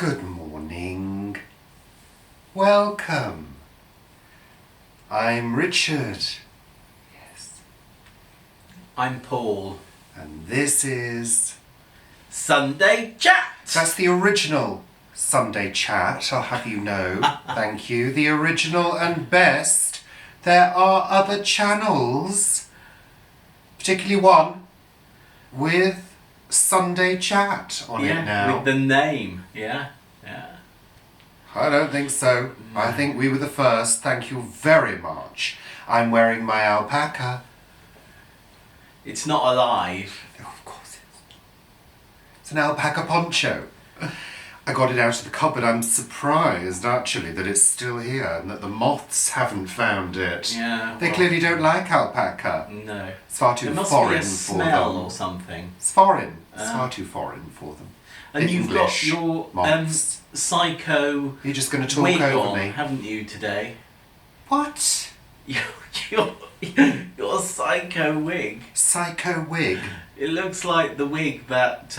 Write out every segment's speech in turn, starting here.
Good morning. Welcome. I'm Richard. Yes. I'm Paul. And this is... Sunday Chat! That's the original Sunday Chat, I'll have you know. Thank you. The original and best. There are other channels, particularly one with Sunday Chat on it now. With the name. Yeah. I don't think so. I think we were the first. Thank you very much. I'm wearing my alpaca. It's not alive. Oh, of course it's an alpaca poncho. I got it out of the cupboard. I'm surprised, actually, that it's still here and that the moths haven't found it. Yeah. They clearly don't like alpaca. No. It's far too There must foreign be a for smell them. or something. It's foreign. It's far too foreign for them. And you've got your moths. Psycho You're just going to talk wig over on, me. haven't you, today? What? Your psycho wig. Psycho wig? It looks like the wig that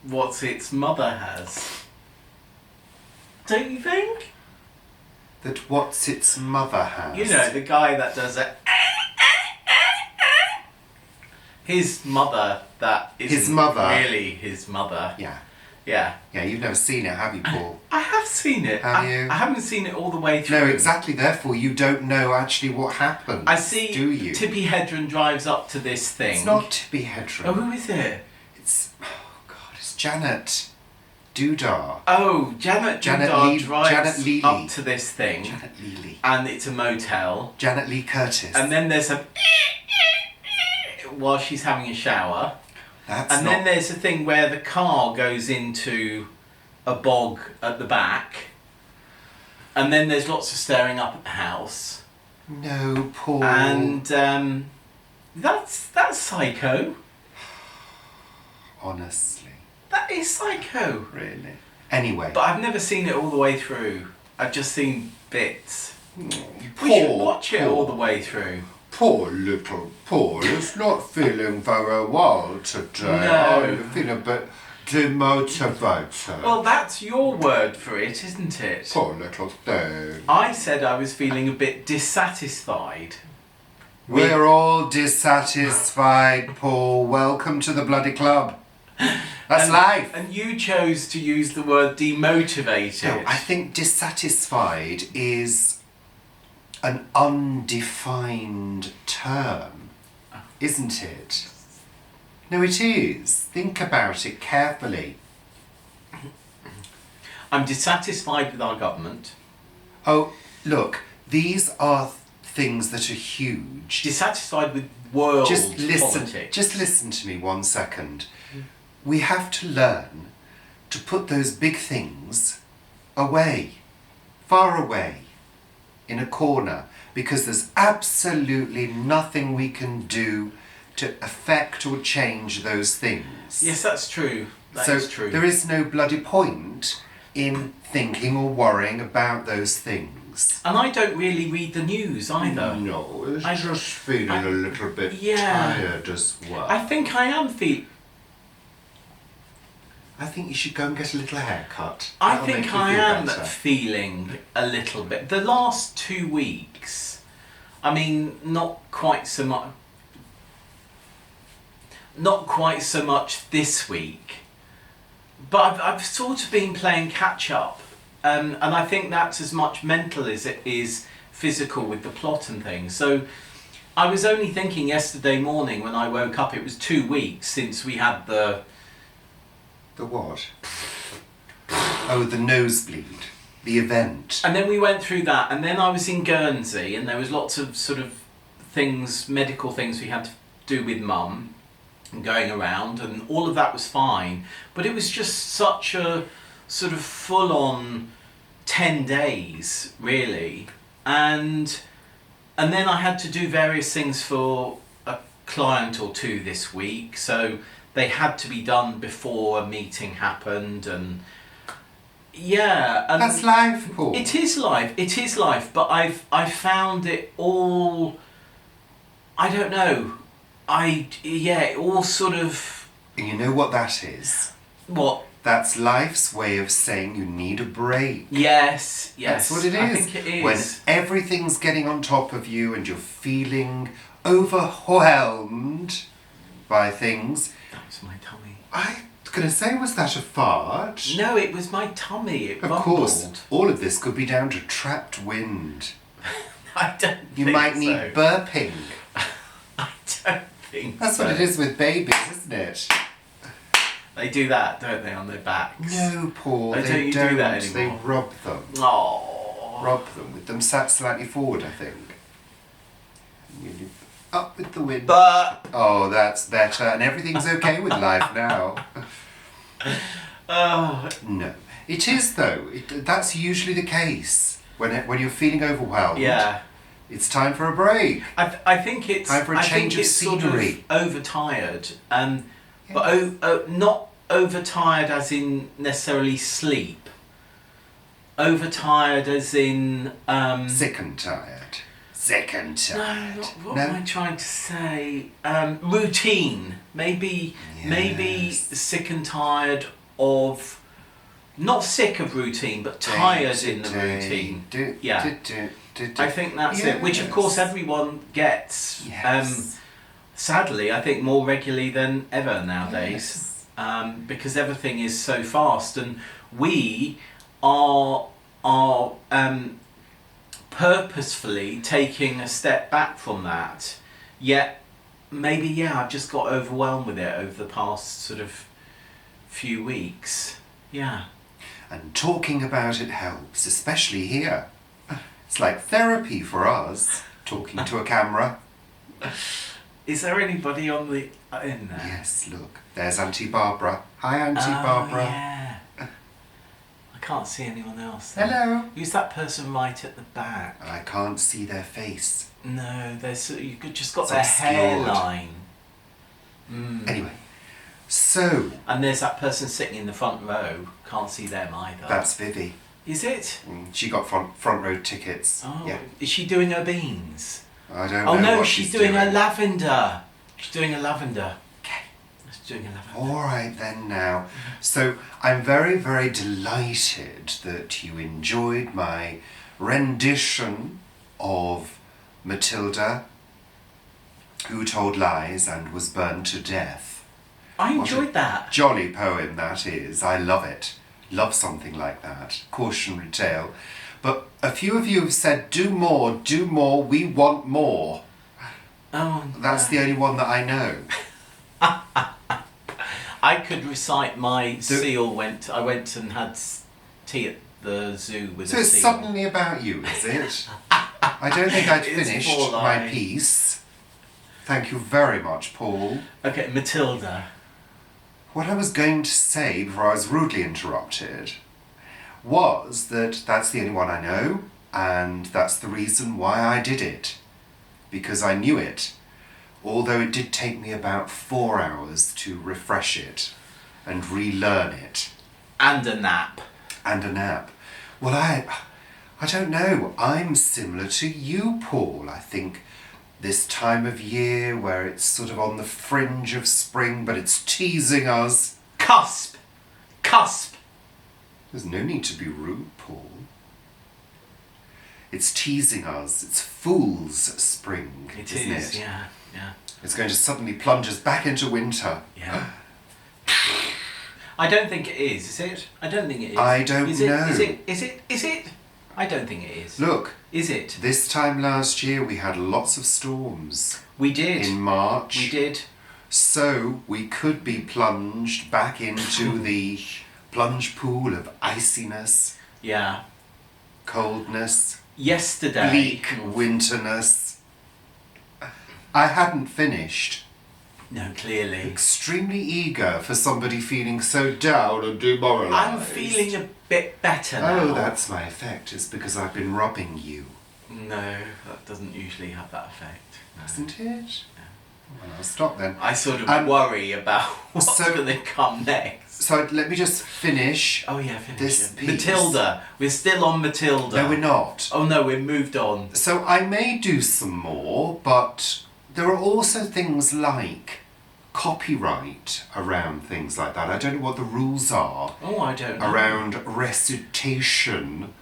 what's its mother has. Don't you think? That what's its mother has? You know, the guy that does it. His mother, that isn't His mother? really his mother. Yeah. Yeah. Yeah, you've never seen it, have you, Paul? I have seen it. Have you? I haven't seen it all the way through. No, exactly. Therefore, you don't know actually what happens. I see. Do you? Tippi Hedren drives up to this thing. It's not Tippi Hedren. Oh, who is it? It's it's Janet Dudar. Oh, Janet Dudar drives Janet up to this thing. Janet Leely. And it's a motel. Janet Lee Curtis. And then there's a while she's having a shower. Then there's a thing where the car goes into a bog at the back. And then there's lots of staring up at the house. No, Paul. And that's psycho. Honestly. That is psycho. Really? Anyway. But I've never seen it all the way through. I've just seen bits. Paul, We should watch it all the way through. Poor little Paul is not feeling very well today. No. I'm feeling a bit demotivated. Well, that's your word for it, isn't it? Poor little thing. I said I was feeling a bit dissatisfied. We're all dissatisfied, Paul. Welcome to the bloody club. That's life. And you chose to use the word demotivated. No, I think dissatisfied is an undefined term, isn't it? No, it is. Think about it carefully. I'm dissatisfied with our government. Oh, look, these are things that are huge. Dissatisfied with world politics. Just listen to me 1 second. We have to learn to put those big things away, far away, in a corner, because there's absolutely nothing we can do to affect or change those things. Yes, that's true. That is true. There is no bloody point in thinking or worrying about those things. And I don't really read the news either. No, it's just feeling a little bit tired as well. I think I am I think you should go and get a little haircut. I That'll think make you I feel am better. feeling a little bit. The last 2 weeks, I mean, not quite so much this week, but I've sort of been playing catch up, and I think that's as much mental as it is physical with the plot and things. So I was only thinking yesterday morning when I woke up, it was 2 weeks since we had the what? Oh, the nosebleed. The event. And then we went through that, and then I was in Guernsey, and there was lots of sort of things, medical things we had to do with Mum, and going around, and all of that was fine. But it was just such a sort of full-on 10 days, really. And then I had to do various things for a client or two this week, so they had to be done before a meeting happened, and yeah, and that's life, Paul. It is life, but I've found it all, I don't know, it all sort of... You know what that is? What? That's life's way of saying you need a break. Yes. That's what it is. I think it is. When everything's getting on top of you and you're feeling overwhelmed by things. That was my tummy. I was going to say, was that a fart? No, it was my tummy. It Of rumbled. course, all of this could be down to trapped wind. I don't You think might so. need burping. I don't think That's so. what it is with babies, isn't it? They do that, don't they, on their backs? No, Paul, Oh, they don't you do don't. that They anymore? rub them. Oh. Rub them with them sat slightly forward, I think. Up with the wind. But Oh, that's better, and everything's okay with life now. oh, No, it is though. That's usually the case when you're feeling overwhelmed. yeah. It's time for a break. I think it's Time for a I change think of it's scenery. sort of overtired, but not overtired as in necessarily sleep. Overtired as in Sick and tired. Sick and no, tired. not, what am I trying to say? Routine. Maybe Yes. sick and tired of, not sick of routine, but tired in the routine. Yeah. I think that's it. Which of course Yes. everyone gets. Yes. Sadly, I think more regularly than ever nowadays, because everything is so fast, and we are purposefully taking a step back from that. Yet, maybe I've just got overwhelmed with it over the past sort of few weeks. Yeah. And talking about it helps, especially here. It's like therapy for us, talking to a camera. Is there anybody on the in there? Yes, look, there's Auntie Barbara. Hi, Auntie Barbara. Yeah. I can't see anyone else there. Hello. Who's that person right at the back? I can't see their face. No, there's you could just got It's their obscured. hairline. Anyway, so And there's that person sitting in the front row. Can't see them either. that's Vivi. Is it? She got front row tickets. Oh, Yeah. is she doing her beans? I don't know. Oh no, what she's doing her lavender. She's doing a lavender. Okay, she's doing a lavender. All right then now. So I'm very, very delighted that you enjoyed my rendition of Matilda, Who Told Lies and Was Burned to Death. I What a enjoyed that. Jolly poem that is. I love it. Love something like that. Cautionary tale. But a few of you have said, do more, we want more. Oh, That's the only one that I know. I could recite my seal. I went and had tea at the zoo with So a it's seal. suddenly about you, is it? I don't think I'd It's finished more my like- piece. Thank you very much, Paul. Okay, Matilda. What I was going to say before I was rudely interrupted was that that's the only one I know, and that's the reason why I did it. Because I knew it, although it did take me about 4 hours to refresh it and relearn it. And a nap. And a nap. Well, I don't know. I'm similar to you, Paul. I think this time of year where it's sort of on the fringe of spring, but it's teasing us. Cusp. There's no need to be rude, Paul. It's teasing us. It's fool's spring, isn't it? Yeah. It's going to suddenly plunge us back into winter. Yeah. I don't think it is. Is it? I don't think it is. I don't know. Is it? I don't think it is. Look, Is it? this time last year we had lots of storms. We did. In March. We did. So we could be plunged back into the plunge pool of iciness, Yeah. coldness, Yesterday. bleak winterness. I hadn't finished. No, clearly. Extremely eager for somebody feeling so down and demoralised. I'm feeling a bit better now. Oh, that's my effect. It's because I've been robbing you. No, that doesn't usually have that effect. No. Isn't it? Well, I'll stop then. I sort of worry about what's so- going to come next. So let me just finish. Oh yeah, finish This it. piece. Matilda. We're still on Matilda. No, we're not. Oh no, we've moved on. So I may do some more, but there are also things like copyright around things like that. I don't know what the rules are Oh, I don't know. around recitation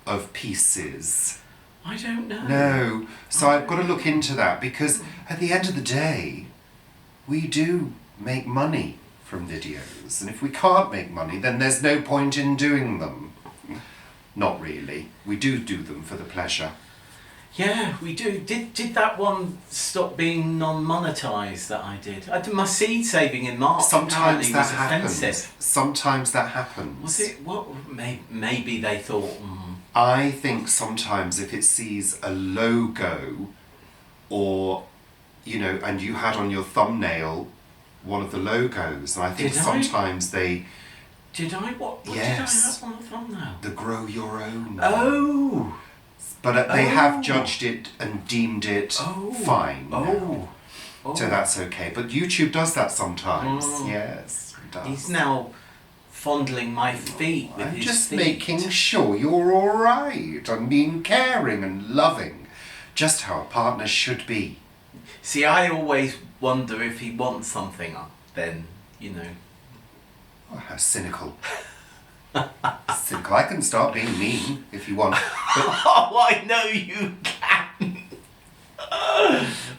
of pieces. I don't know. No. So I've got to look into that, because at the end of the day, we do make money from videos. And if we can't make money, then there's no point in doing them. Not really. We do them for the pleasure. Yeah, we do. Did that one stop being non-monetized that I did? I did my seed saving in March. Sometimes apparently that was happens. offensive. Sometimes that happens. Was it? What? Maybe they thought. I think sometimes if it sees a logo, or, you know, and you had on your thumbnail one of the logos, and I think sometimes they... Did I? What did I have on the thumbnail? The Grow Your Own. Oh! But they have judged it and deemed it fine now. So that's okay. But YouTube does that sometimes. Yes, it does. He's now fondling my feet with his feet. I'm just making sure you're all right. I'm being caring and loving. Just how a partner should be. See, I always wonder if he wants something, then, you know. Oh, how cynical. Cynical. I can start being mean if you want. Oh, I know you can.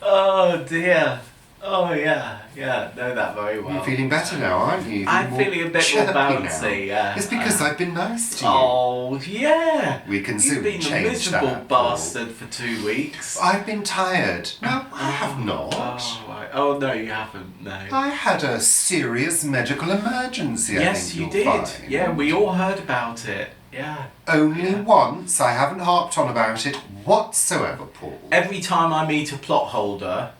Oh dear. Oh yeah, know that very well. You're feeling better now, aren't you? I'm feeling a bit more bouncy. Yeah. It's because I've been nice to you. Oh yeah. We can soon You've been a change miserable that. bastard for 2 weeks. I've been tired. No, I have not. Oh, right. Oh no, you haven't. No. I had a serious medical emergency. Yes, you did. Find. Yeah, we all heard about it. Yeah. Only once. I haven't harped on about it whatsoever, Paul. Every time I meet a plot holder,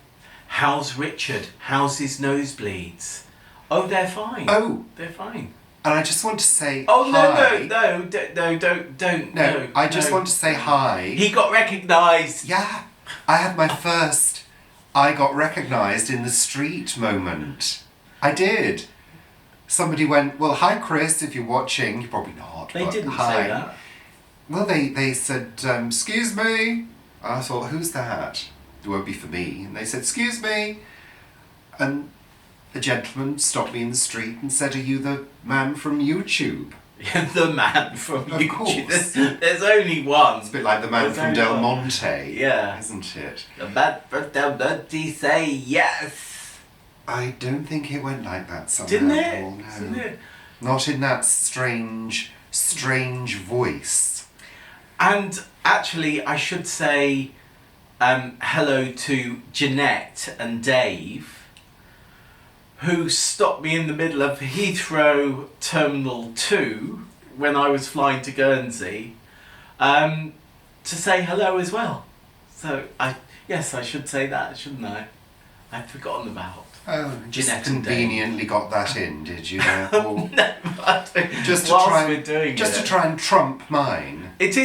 how's Richard? How's his nosebleeds? Oh, they're fine. Oh. They're fine. And I just want to say Oh, hi. No, I just want to say hi. He got recognised. Yeah. I had my first I got recognised in the street moment. I did. Somebody went, well, hi Chris, if you're watching. You're probably not. They but didn't hi. say that. Well, they said, excuse me. I thought, who's that? It won't be for me. And they said, excuse me. And a gentleman stopped me in the street and said, are you the man from YouTube? The man from Of YouTube. course. There's only one. It's a bit like the man There's from only Del one. Monte. Yeah. Isn't it? The man from Del Monte say yes. I don't think it went like that somehow. Didn't it? Paul, no. Didn't it? Not in that strange voice. And actually, I should say hello to Jeanette and Dave, who stopped me in the middle of Heathrow Terminal 2 when I was flying to Guernsey to say hello as well. So, I should say that, shouldn't I? I'd forgotten about. Oh, just Jeanette and conveniently got that in, did you? There, Paul? No, Just to whilst try we're and doing just it. to try and trump mine. It's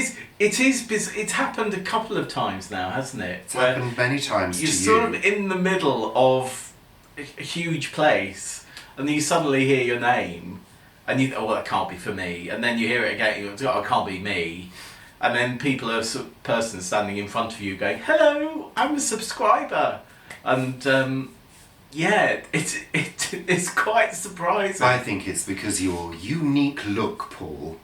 happened a couple of times now, hasn't it? It's happened many times You're to sort you. of in the middle of a huge place, and then you suddenly hear your name, and you well, that can't be for me, and then you hear it again, you go, oh, it can't be me, and then people are person standing in front of you going, hello, I'm a subscriber, and yeah, it's quite surprising. I think it's because your unique look, Paul.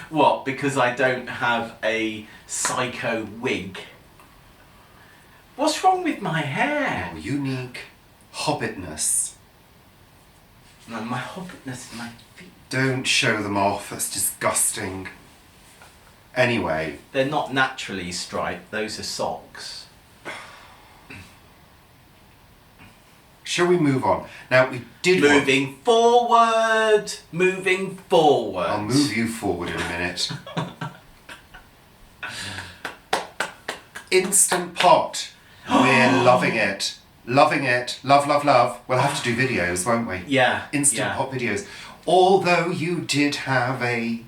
What? Because I don't have a psycho wig? What's wrong with my hair? Your unique hobbitness. No, my hobbitness, my feet. Don't show them off. That's disgusting. Anyway, They're not naturally striped. Those are socks. shall we move on? Now, we did Moving forward. Moving forward. I'll move you forward in a minute. Instant Pot. We're loving it. Loving it. Love, love, love. We'll have to do videos, won't we? Yeah. Instant Pot videos. Although you did have a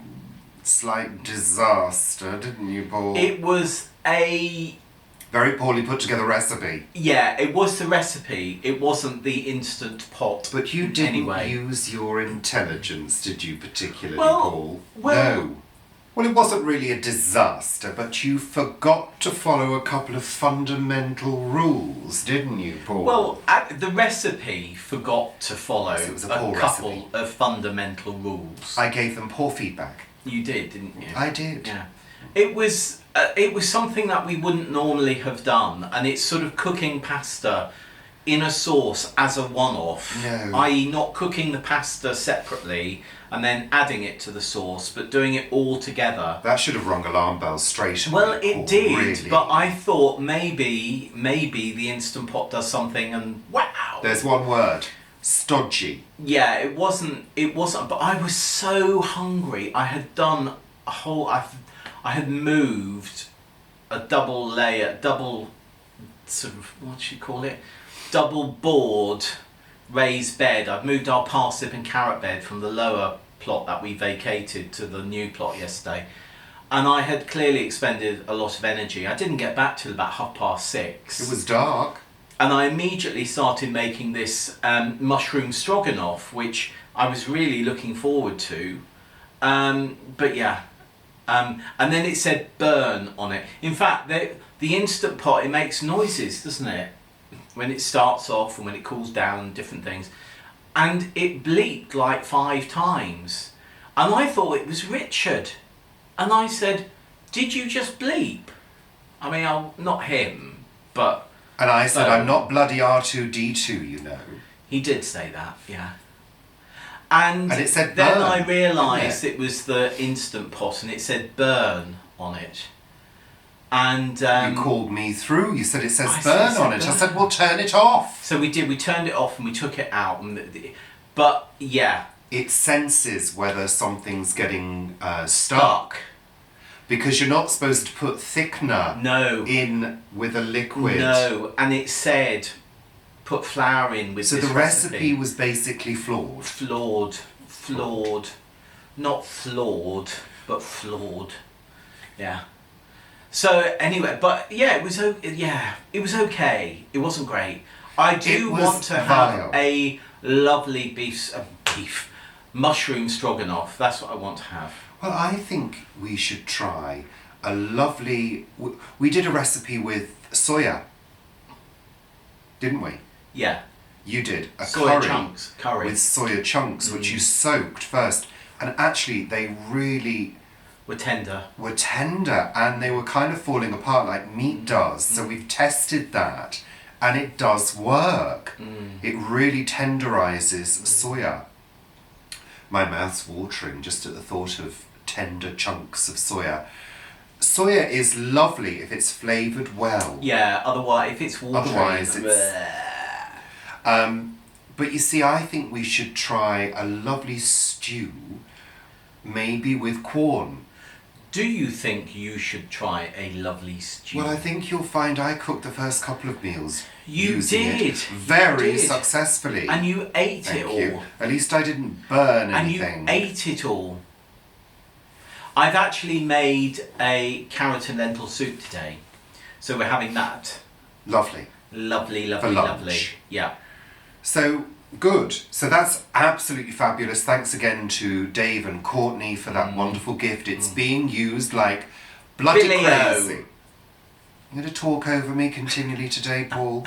slight disaster, didn't you, Paul? It was a... Very poorly put together recipe. Yeah, it was the recipe. It wasn't the Instant Pot. But you didn't anyway. use your intelligence, did you, particularly, Well, Paul? well, no. Well, it wasn't really a disaster, but you forgot to follow a couple of fundamental rules, didn't you, Paul? Well, the recipe forgot to follow Yes, it was a a poor couple recipe. of fundamental rules. I gave them poor feedback. You did, didn't you? I did. Yeah. It was something that we wouldn't normally have done, and it's sort of cooking pasta in a sauce as a one-off, No. i.e. not cooking the pasta separately and then adding it to the sauce, but doing it all together. That should have rung alarm bells straight away. Well, it Paul, did, really. but I thought maybe the Instant Pot does something, and wow! There's one word. Stodgy. Yeah, it wasn't, but I was so hungry. I had done a whole, I had moved a double sort of, what should you call it? Double board raised bed. I'd moved our parsnip and carrot bed from the lower plot that we vacated to the new plot yesterday. And I had clearly expended a lot of energy. I didn't get back till about 6:30. It was dark. And I immediately started making this mushroom stroganoff, which I was really looking forward to. But yeah. And then it said burn on it. In fact, the Instant Pot, it makes noises, doesn't it? When it starts off and when it cools down and different things. And it bleeped like 5 times. And I thought it was Richard. And I said, did you just bleep? I mean, not him, but... And I said, I'm not bloody R2-D2, you know. He did say that, yeah. And it said then burn, I realised didn't it was the Instant Pot and it said burn on it. And you called me through. You said it says I burn said on it. burn. I said, well, turn it off. So we did. We turned it off and we took it out. But yeah, It senses whether something's getting stuck. Because you're not supposed to put thickener No. in with a liquid. No, and it said put flour in with So this the recipe was basically flawed. flawed, not flawed, but flawed. Yeah. So anyway, but yeah, it was it was okay. It wasn't great. I do It was want to vile. have a lovely beef mushroom stroganoff. That's what I want to have. Well, I think we should try a lovely... We did a recipe with soya, didn't we? Yeah. You did a Soya curry, chunks, curry. with soya chunks, which you soaked first. And actually, they really We're tender. were tender and they were kind of falling apart like meat does. So we've tested that and it does work. It really tenderizes soya. My mouth's watering just at the thought of tender chunks of soya. Soya is lovely if it's flavoured well. Yeah, otherwise, if it's watery... Otherwise, it's- bleh. But you see, I think we should try a lovely stew, maybe with corn. Do you think you should try a lovely stew? Well, I think you'll find I cooked the first couple of meals. You using did. it very You did. successfully. And you ate Thank it all. you. At least I didn't burn And you anything. ate it all. I've actually made a carrot and lentil soup today. So we're having that. Lovely. Lovely, For lovely, lunch. lovely. Yeah. So, good. So that's absolutely fabulous. Thanks again to Dave and Courtney for that wonderful gift. It's being used like bloody Billy-o. crazy. You going to talk over me continually today, Paul?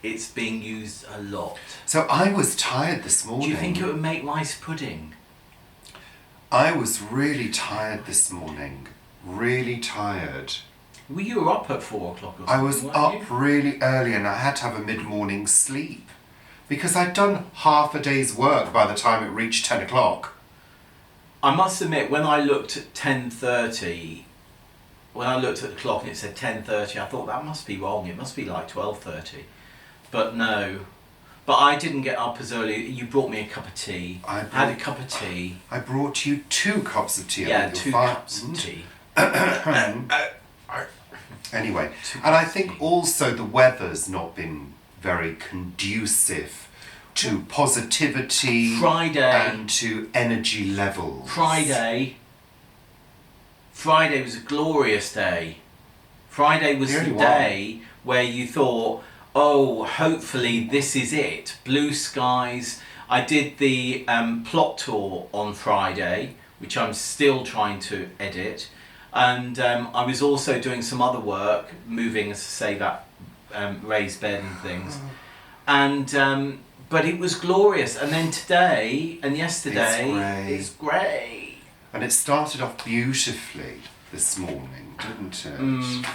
It's being used a lot. So I was tired this morning. Do you think it would make rice pudding? I was really tired this morning. Really tired. Well, you were up at 4 o'clock or something, I was weren't up you? really early and I had to have a mid-morning sleep. Because I'd done half a day's work by the time it reached 10 o'clock. I must admit, when I looked at 10:30, when I looked at the clock and it said 10:30, I thought that must be wrong. It must be like 12:30. But no. But I didn't get up as early. You brought me a cup of tea. I had a cup of tea. I brought you 2 cups of tea. Yeah, I think 2 you'll cups of find. tea. Anyway, 2 and I cups of think tea. also the weather's not been very conducive to positivity Friday. and to energy levels. Friday was a glorious day. Friday was The the only one. day where you thought, oh, hopefully this is it. Blue skies. I did the plot tour on Friday, which I'm still trying to edit. And I was also doing some other work, moving, as I say, that raised bed and things. And but it was glorious. And then today and yesterday, it's great. And it started off beautifully this morning, didn't it?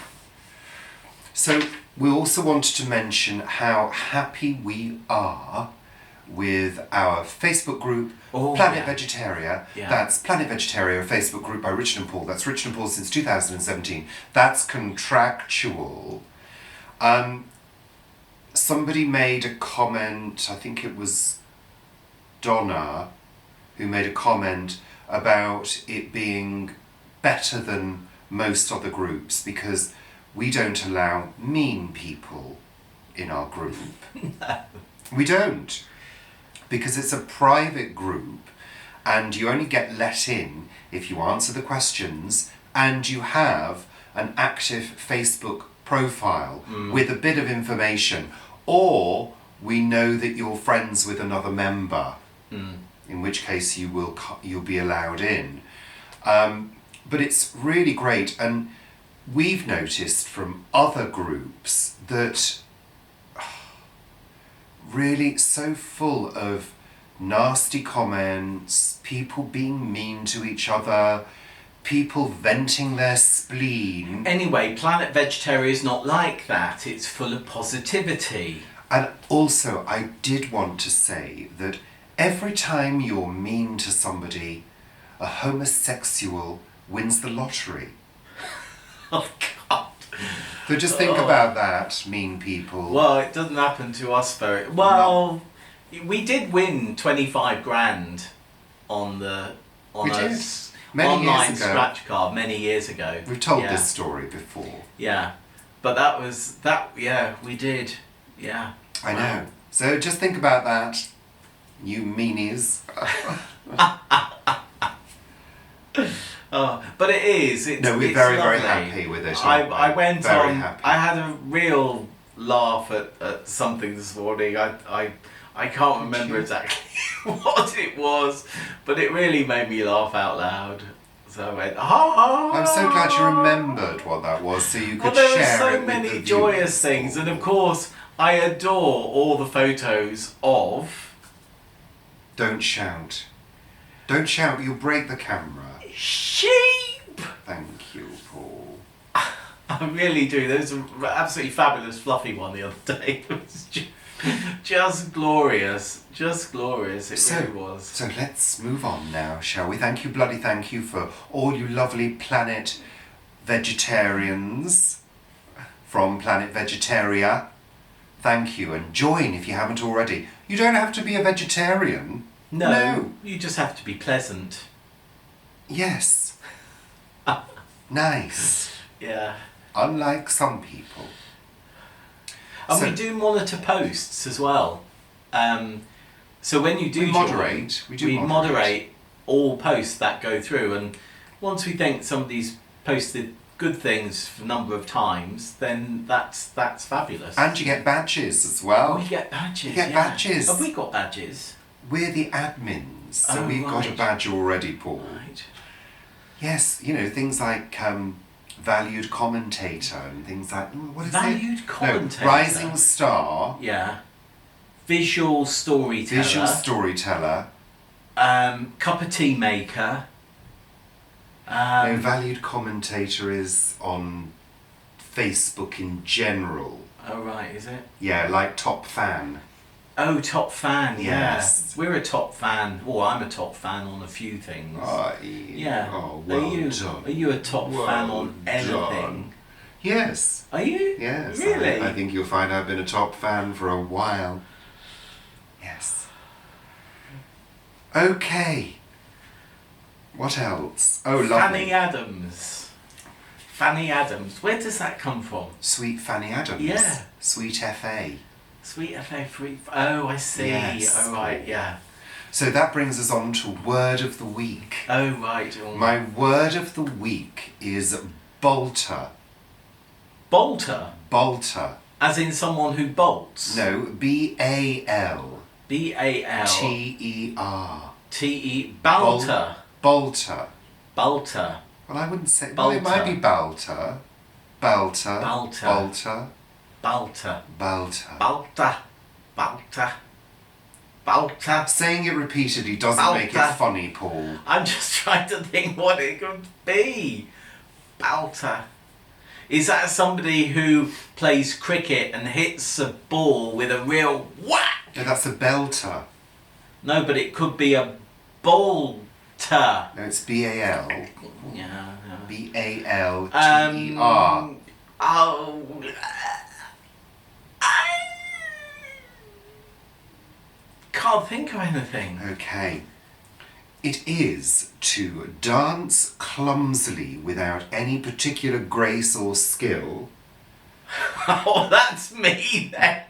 So we also wanted to mention how happy we are with our Facebook group, Planet Vegetaria. Yeah. That's Planet Vegetaria, a Facebook group by Richard and Paul. That's Richard and Paul since 2017. That's contractual. Somebody made a comment, I think it was Donna, who made a comment about it being better than most other groups because we don't allow mean people in our group. No. We don't. Because it's a private group and you only get let in if you answer the questions and you have an active Facebook profile with a bit of information, or we know that you're friends with another member, in which case you'll be allowed in. But it's really great, and we've noticed from other groups that really so full of nasty comments, people being mean to each other, people venting their spleen. Anyway, Planet Vegetaria is not like that. It's full of positivity. And also, I did want to say that every time you're mean to somebody, a homosexual wins the lottery. Oh, God. So just think about that, mean people. Well, it doesn't happen to us very well. We did win 25 grand on a Many online years ago. scratch card many years ago. We've told this story before. Yeah, but that was that. Yeah, we did. Yeah. I know. So just think about that, you meanies. But it is. It's, no, we're it's very, lovely. very happy with it. I went very on. Happy. I had a real laugh at something this morning. I can't remember exactly what it was, but it really made me laugh out loud. So I went, ah! I'm so glad you remembered what that was, so you could there share were so it with many the joyous viewers. things, and of course, I adore all the photos of. Don't shout. Don't shout, you'll break the camera. Sheep! Thank you, Paul. I really do. There was an absolutely fabulous fluffy one the other day. It was just glorious. Just glorious. It really was. So let's move on now, shall we? Thank you, bloody thank you for all you lovely Planet Vegetarians from Planet Vegetaria. Thank you, and join if you haven't already. You don't have to be a vegetarian. No. You just have to be pleasant. Yes. Nice. Yeah. Unlike some people. And we do monitor posts as well. So when you do we moderate. We moderate all posts that go through, and once we think somebody's posted good things for a number of times, then that's fabulous. And you get badges as well. We get badges. You get badges. Have we got badges? We're the admins, so we've got a badge already, Paul. Right. Yes, you know, things like valued commentator and things like what is valued it? Commentator. No, rising star. Yeah. Visual storyteller. Visual storyteller. Cup of tea maker. No, valued commentator is on Facebook in general. Oh right, is it? Yeah, like top fan. Oh, top fan, yeah. Yes. We're a top fan. Well, I'm a top fan on a few things. Yeah. Oh, well done. Are you a top fan on anything? Done. Yes. Are you? Yes. Really? I think you'll find I've been a top fan for a while. Yes. Okay. What else? Oh, lovely. Fanny Adams. Fanny Adams. Where does that come from? Sweet Fanny Adams. Yeah. Sweet FA. Sweet FA free. Oh, I see. Yes. Oh, right, yeah. So that brings us on to word of the week. Oh, right. Oh. My word of the week is bolter. Bolter? Bolter. As in someone who bolts? No, B-A-L. B-A-L. T-E-R. T-E. Balter. Balter. Balter. Well, I wouldn't say... Well, it might be Balter. Balter. Balter. Balter. Balter. Balter. Balter. Balter. Balter. Saying it repeatedly doesn't make it funny, Paul. I'm just trying to think what it could be. Balter. Is that somebody who plays cricket and hits a ball with a real whack? No, that's a belter. No, but it could be a bolter. No, it's B-A-L. Yeah. B-A-L-T-E-R. Oh. I can't think of anything. Okay. It is to dance clumsily without any particular grace or skill. Oh, that's me then.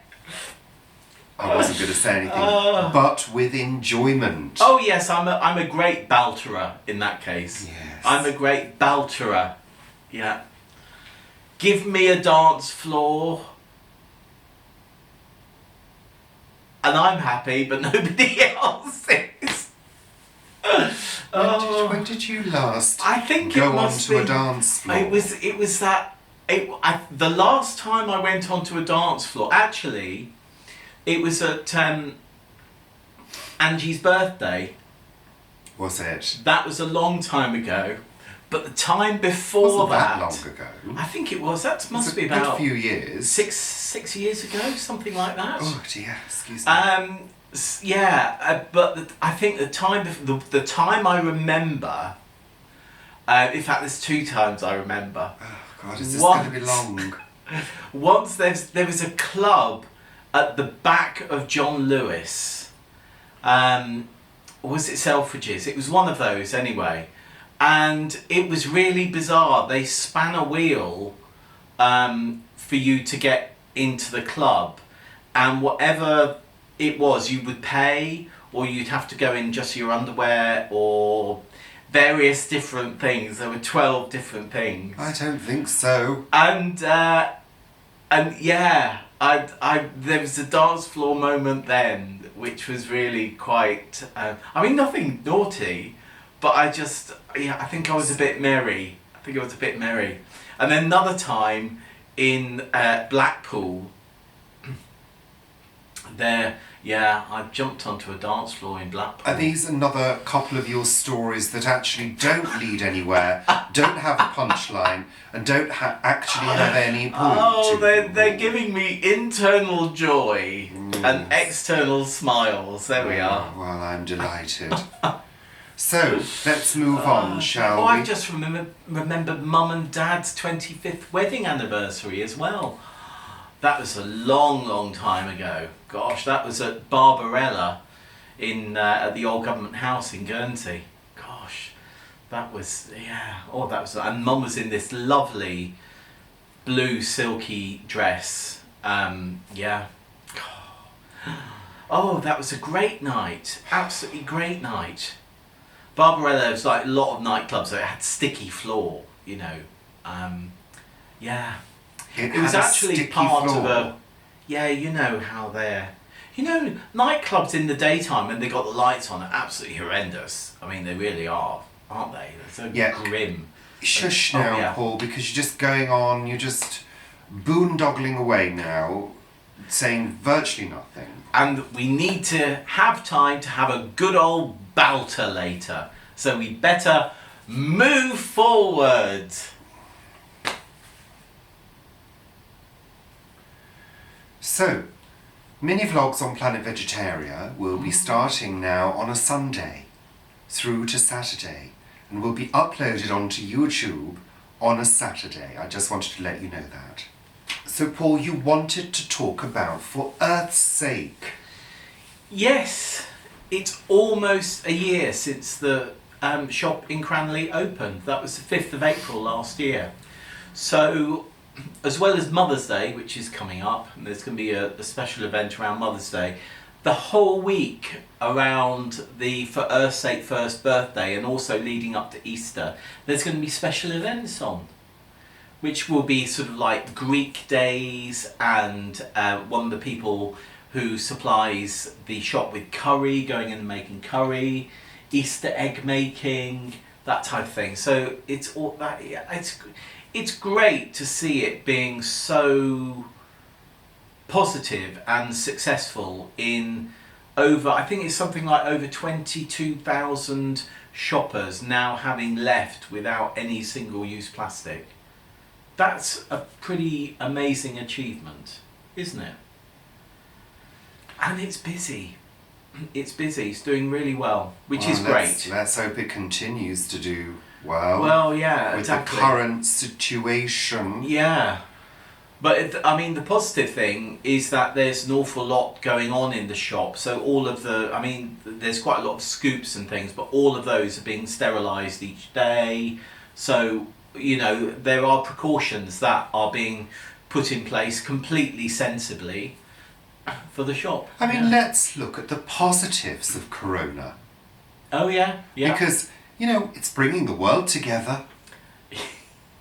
I wasn't going to say anything, but with enjoyment. Oh yes, I'm a great balterer in that case. Yes. I'm a great balterer. Yeah. Give me a dance floor. And I'm happy, but nobody else is. When did you last I think go it must onto be, a dance floor? It was that. The last time I went onto a dance floor, actually, it was at Angie's birthday. Was it? That was a long time ago. But the time before Wasn't that long ago? I think it was. That must be Good about few years. six years ago, something like that. Oh dear, excuse me. But I think the time the time I remember. In fact, there's 2 times I remember. Oh God, is this going to be long? Once there was a club at the back of John Lewis. Was it Selfridges? It was one of those anyway. And it was really bizarre. They span a wheel for you to get into the club. And whatever it was, you would pay, or you'd have to go in just your underwear, or various different things. There were 12 different things. I don't think so. And yeah, there was a dance floor moment then, which was really quite. I mean, nothing naughty, but I think I was a bit merry. And then another time in Blackpool. I jumped onto a dance floor in Blackpool. Are these another couple of your stories that actually don't lead anywhere, don't have a punchline, and don't actually have any point? Oh, they're giving me internal joy and external smiles. There we are. Well, I'm delighted. So, let's move on, shall we? I've just remembered Mum and Dad's 25th wedding anniversary as well. That was a long, long time ago. Gosh, that was at Barbarella at the old government house in Guernsey. Gosh, that was, and Mum was in this lovely blue silky dress. Oh, that was a great night. Absolutely great night. Barbarella was like a lot of nightclubs, so it had sticky floor, you know. It was actually part of a... Yeah, you know how they're... You know, nightclubs in the daytime when they got the lights on are absolutely horrendous. I mean, they really are, aren't they? They're so grim. Shush now, Paul, because you're just going on, you're just boondoggling away now, saying virtually nothing. And we need to have time to have a good old balter later. So we better move forward. So, mini vlogs on Planet Vegetaria will be starting now on a Sunday through to Saturday, and will be uploaded onto YouTube on a Saturday. I just wanted to let you know that. So Paul, you wanted to talk about For Earth's Sake. Yes, it's almost a year since the shop in Cranley opened. That was the 5th of April last year. So, as well as Mother's Day, which is coming up, and there's going to be a special event around Mother's Day, the whole week around the For Earth's Sake first birthday, and also leading up to Easter, there's going to be special events on, which will be sort of like Greek days, and one of the people who supplies the shop with curry, going in and making curry, Easter egg making, that type of thing. So it's all that. It's great to see it being so positive and successful in over. I think it's something like over 22,000 shoppers now having left without any single-use plastic. That's a pretty amazing achievement, isn't it? And it's busy. It's busy. It's doing really well, which is great. Let's hope it continues to do well. Well, yeah, with exactly. the current situation. Yeah. But the positive thing is that there's an awful lot going on in the shop. So all of there's quite a lot of scoops and things, but all of those are being sterilised each day. So, there are precautions that are being put in place completely sensibly for the shop. Let's look at the positives of Corona. Oh, yeah. Because, it's bringing the world together,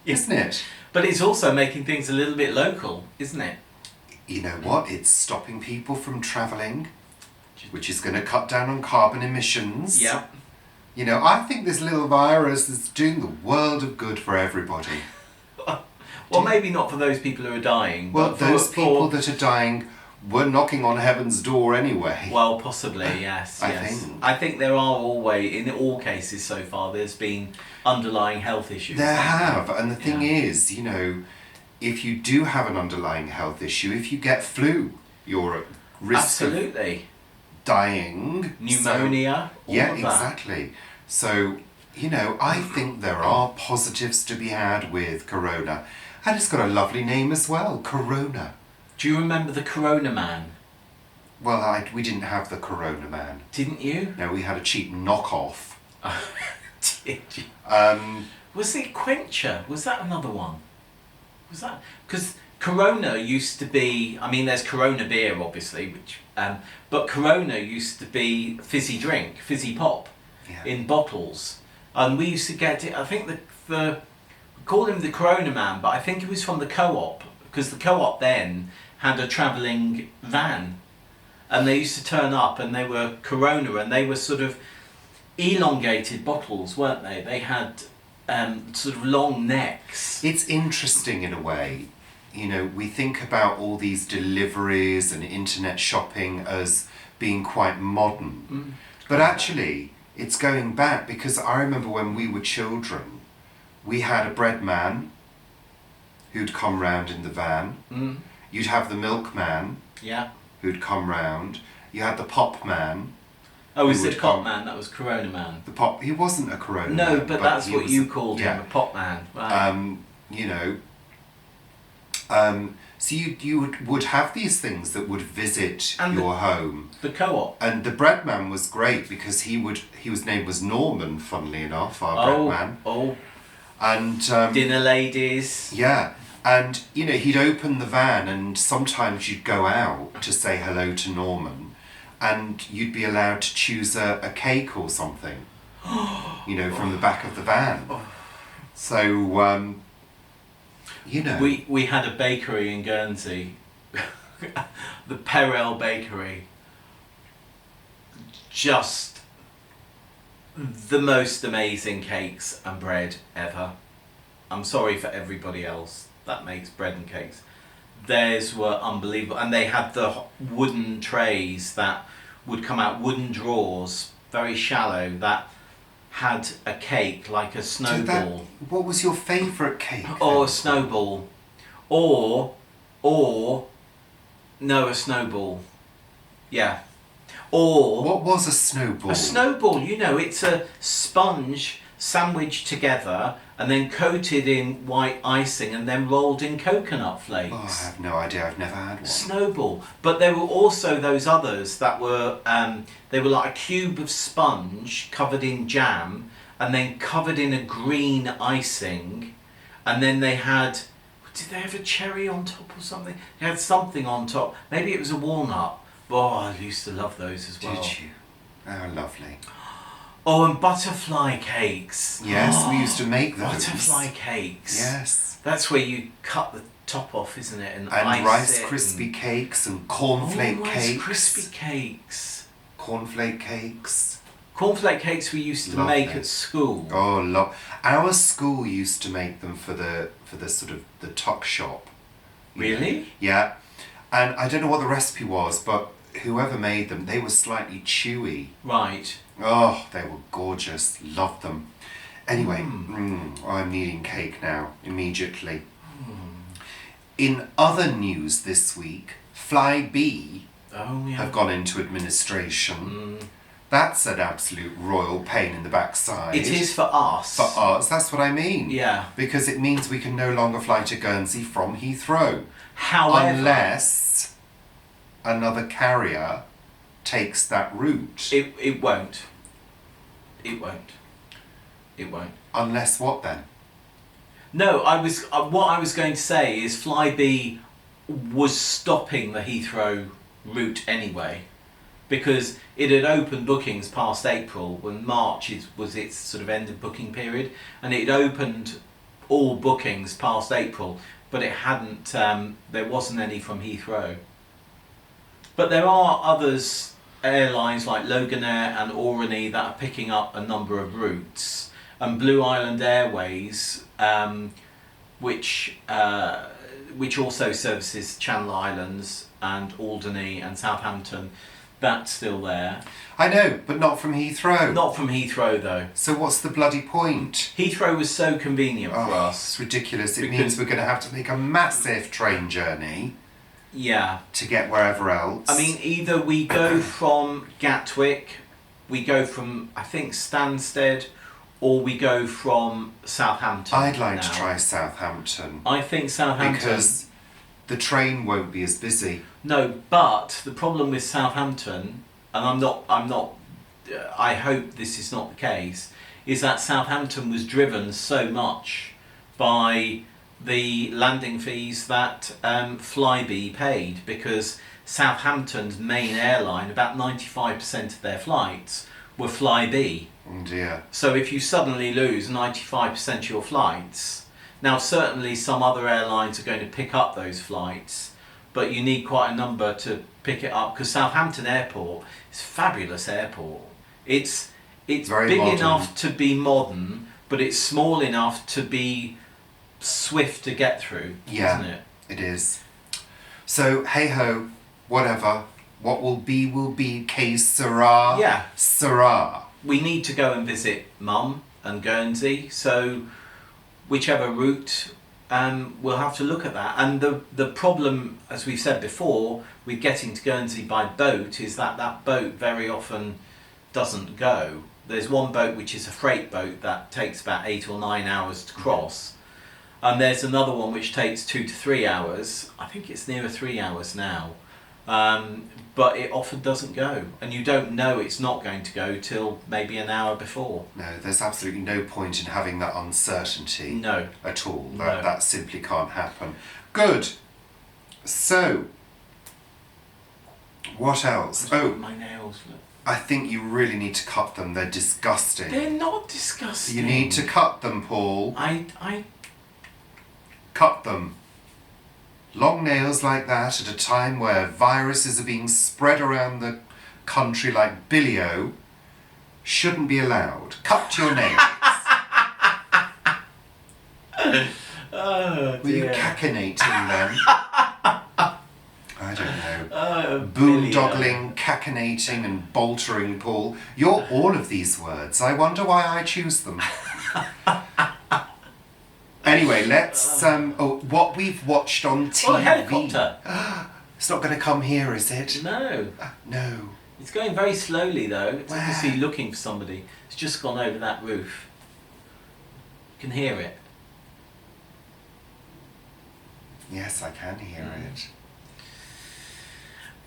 isn't it? But it's also making things a little bit local, isn't it? You know what? It's stopping people from travelling, which is going to cut down on carbon emissions. Yeah. I think this little virus is doing the world of good for everybody. Well, maybe not for those people who are dying. Well, but those people that are dying were knocking on heaven's door anyway. Well, possibly, yes. I think there are in all cases so far, there's been underlying health issues. There have, and the thing is, if you do have an underlying health issue, if you get flu, you're at risk of dying. Pneumonia. Exactly. So, I think there are positives to be had with Corona. And it's got a lovely name as well, Corona. Do you remember the Corona Man? Well, we didn't have the Corona Man. Didn't you? No, we had a cheap knockoff. Did you? Was it Quencher? Was that another one? Was that... Because Corona used to be... there's Corona beer, obviously, which... but Corona used to be fizzy drink, fizzy pop, in bottles. And we used to get it... I think we called him the Corona Man, but I think it was from the Co-op, because the Co-op then had a travelling van, and they used to turn up, and they were Corona, and they were sort of elongated bottles, weren't they? They had sort of long necks. It's interesting in a way. We think about all these deliveries and internet shopping as being quite modern. But actually, it's going back, because I remember when we were children, we had a bread man who'd come round in the van. You'd have the milkman who'd come round. You had the pop man. Oh, was it Pop Man? That was Corona Man. He wasn't a Corona Man. No, but that's what you called him, a Pop Man. Right. So you would have these things that would visit your home. The Co-op. And the bread man was great, because his name was Norman, funnily enough, our bread man. Oh. And dinner ladies. Yeah. And, he'd open the van, and sometimes you'd go out to say hello to Norman, and you'd be allowed to choose a cake or something, from the back of the van. So, We had a bakery in Guernsey, the Perel Bakery. Just the most amazing cakes and bread ever. I'm sorry for everybody else that makes bread and cakes. Theirs were unbelievable, and they had the wooden trays that would come out, wooden drawers, very shallow, that had a cake like a snowball. What was your favourite cake? A snowball. No, a snowball. Yeah. Or... What was a snowball? A snowball, it's a sponge sandwiched together and then coated in white icing and then rolled in coconut flakes. Oh, I have no idea. I've never had one. Snowball. But there were also those others that were, they were like a cube of sponge covered in jam and then covered in a green icing. And then they had, did they have a cherry on top or something? They had something on top. Maybe it was a walnut. Oh, I used to love those as well. Did you? Oh, lovely. Oh, and butterfly cakes. Yes, we used to make those. Butterfly cakes. Yes. That's where you cut the top off, isn't it? And Rice Krispie cakes and cornflake cakes. Rice Krispie cakes. Cornflake cakes. Cornflake cakes we used to Lovely. make at school. Oh, our school used to make them for the sort of the tuck shop. Really? Yeah. And I don't know what the recipe was, but whoever made them, they were slightly chewy. Right. Oh, they were gorgeous. Loved them. Anyway, I'm needing cake now, immediately. In other news this week, Flybe have gone into administration. That's an absolute royal pain in the backside. It is for us. For us, that's what I mean. Yeah. Because it means we can no longer fly to Guernsey from Heathrow. However, unless another carrier takes that route. it won't. It won't. It won't. Unless what then? No, what I was going to say is Flybe was stopping the Heathrow route anyway, because it had opened bookings past April when March was its sort of end of booking period, and it opened all bookings past April, but it hadn't. There wasn't any from Heathrow. But there are others, airlines like Loganair and Orani, that are picking up a number of routes, and Blue Island Airways, which also services Channel Islands and Alderney and Southampton. That's still there. I know, but not from Heathrow. Not from Heathrow though. So what's the bloody point? Heathrow was so convenient for us. It's ridiculous. It means we're going to have to make a massive train journey. Yeah. To get wherever else. I mean, either we go from Gatwick, we go from, I think, Stansted, or we go from Southampton. I'd like to try Southampton. I think Southampton. Because the train won't be as busy. No, but the problem with Southampton, and I hope this is not the case, is that Southampton was driven so much by the landing fees that Flybe paid, because Southampton's main airline, about 95% of their flights were Flybe. Oh dear. So if you suddenly lose 95% of your flights, now certainly some other airlines are going to pick up those flights, but you need quite a number to pick it up, because Southampton Airport is a fabulous airport. It's very big modern. enough to be modern, but it's small enough to be swift to get through, Yeah, isn't it? It is. So, hey ho, whatever. What will be, que sera, Yeah. sera. We need to go and visit Mum and Guernsey, so whichever route, we'll have to look at that. And the problem, as we've said before, with getting to Guernsey by boat is that boat very often doesn't go. There's one boat which is a freight boat that takes about 8 or 9 hours to cross. And there's another one which takes 2 to 3 hours. I think it's nearer 3 hours now. But it often doesn't go. And you don't know it's not going to go till maybe an hour before. No, there's absolutely no point in having that uncertainty No. at all. No. That simply can't happen. Good. So, what else? Oh, My nails, look. I think you really need to cut them. They're disgusting. They're not disgusting. You need to cut them, Paul. I Cut them. Long nails like that at a time where viruses are being spread around the country like billy-o shouldn't be allowed. Cut your nails. Oh, Were you dear. cacinating then? I don't know. Oh, Boondoggling, cacinating and boltering, Paul. You're all of these words. I wonder why I choose them. Anyway, let's what we've watched on TV. Oh, a helicopter. It's not going to come here, is it? No. No. It's going very slowly though. It's Where? obviously looking for somebody. It's just gone over that roof. You can hear it. Yes, I can hear it.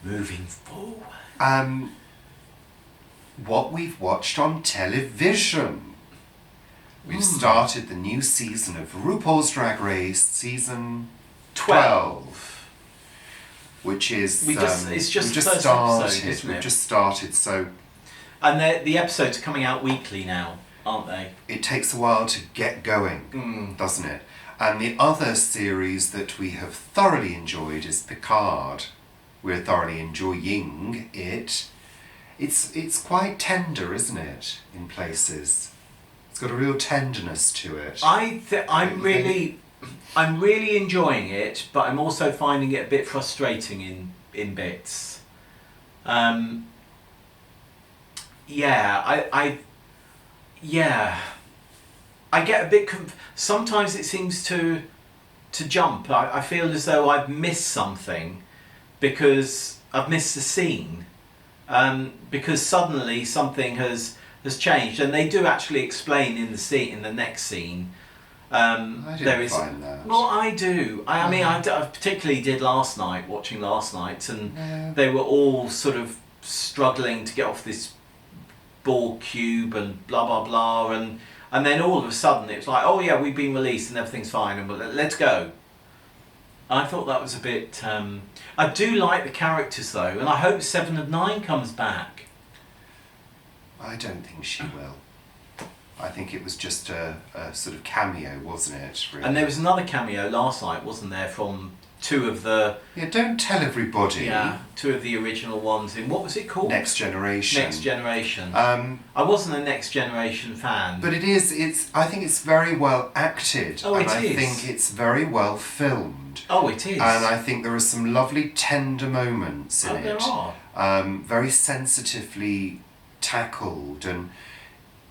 Moving forward. What we've watched on television. We've started the new season of RuPaul's Drag Race, season 12. Which is it's just we've the first started. episode, isn't We've it? just started, so And the episodes are coming out weekly now, aren't they? it takes a while to get going, doesn't it? And the other series that we have thoroughly enjoyed is Picard. We're thoroughly enjoying it. it's quite tender, isn't it? In places, it's got a real tenderness to it. I'm really enjoying it, but I'm also finding it a bit frustrating in bits. I get a bit. Sometimes it seems to jump. I feel as though I've missed something because I've missed the scene. Because suddenly something has changed, and they do actually explain in the next scene. I didn't find that. Well, I do. I mean, I particularly did watching last night, and they were all sort of struggling to get off this Borg cube and blah blah blah, and then all of a sudden it was like, oh yeah, we've been released and everything's fine, and let's go. I thought that was a bit. I do like the characters though, and I hope 7 of 9 comes back. I don't think she will. I think it was just a sort of cameo, wasn't it? Really? And there was another cameo last night, wasn't there, from 2 of the... Yeah, don't tell everybody. Yeah, 2 of the original ones in... What was it called? Next Generation. Next Generation. I wasn't a Next Generation fan. But I think it's very well acted. Oh, and it I is. think it's very well filmed. Oh, it is. And I think there are some lovely tender moments in it. There are. Very sensitively tackled, and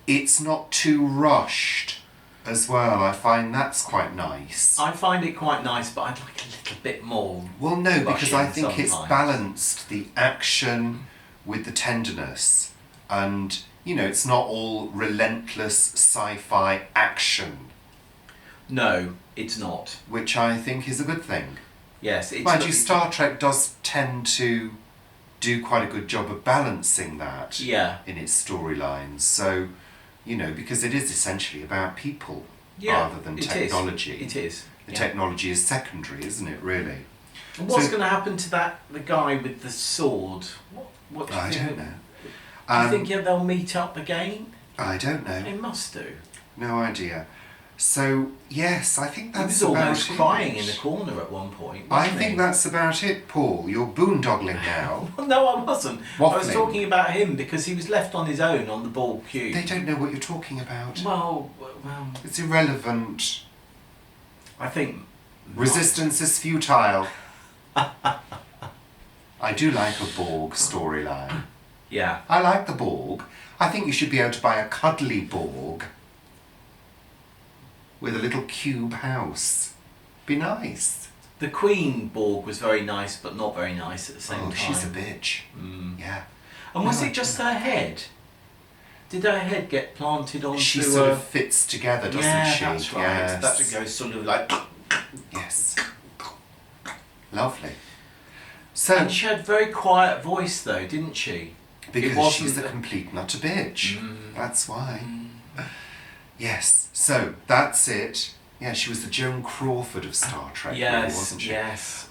it's not too rushed as well. I find that's quite nice. I find it quite nice, but I'd like a little bit more. Well, no, because I think sometimes. it's balanced the action with the tenderness, and it's not all relentless sci-fi action. No, it's not. Which I think is a good thing. Yes, it's... Mind you, Star Trek does tend to do quite a good job of balancing that in its storylines. So, because it is essentially about people rather than technology. It is. The technology is secondary, isn't it, really? And what's going to happen to the guy with the sword? What do you think? I don't know. Do you think they'll meet up again? I don't know. They must do. No idea. So, yes, I think that's about it. He was almost crying in the corner at one point, I think that's about it, Paul. You're boondoggling now. No, I wasn't. Waffling. I was talking about him because he was left on his own on the Borg cube. They don't know what you're talking about. Well... It's irrelevant. I think... Resistance is futile. I do like a Borg storyline. Yeah. I like the Borg. I think you should be able to buy a cuddly Borg with a little cube house. Be nice. The Queen Borg was very nice, but not very nice at the same time. Oh, she's a bitch. Yeah. And was it just her head? Did her head get planted onto... She sort of fits together, doesn't she? That's right. Yes. That goes sort of like... Yes. Lovely. So, and she had a very quiet voice though, didn't she? Because she's a complete nutter bitch. That's why. Yes. So, that's it. Yeah, she was the Joan Crawford of Star Trek, really, wasn't she? Yes.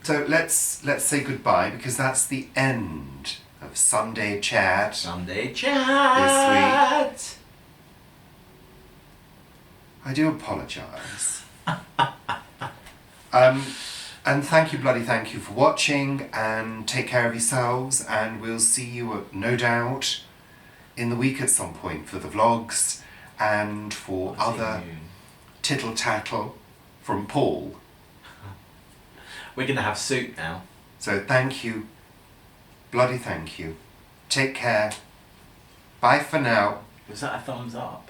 So let's say goodbye, because that's the end of Sunday Chat. Sunday Chat. This week. I do apologise. And thank you for watching, and take care of yourselves, and we'll see you, no doubt, in the week at some point for the vlogs and for other tittle-tattle from Paul. We're going to have soup now. So thank you. Bloody thank you. Take care. Bye for now. Was that a thumbs up?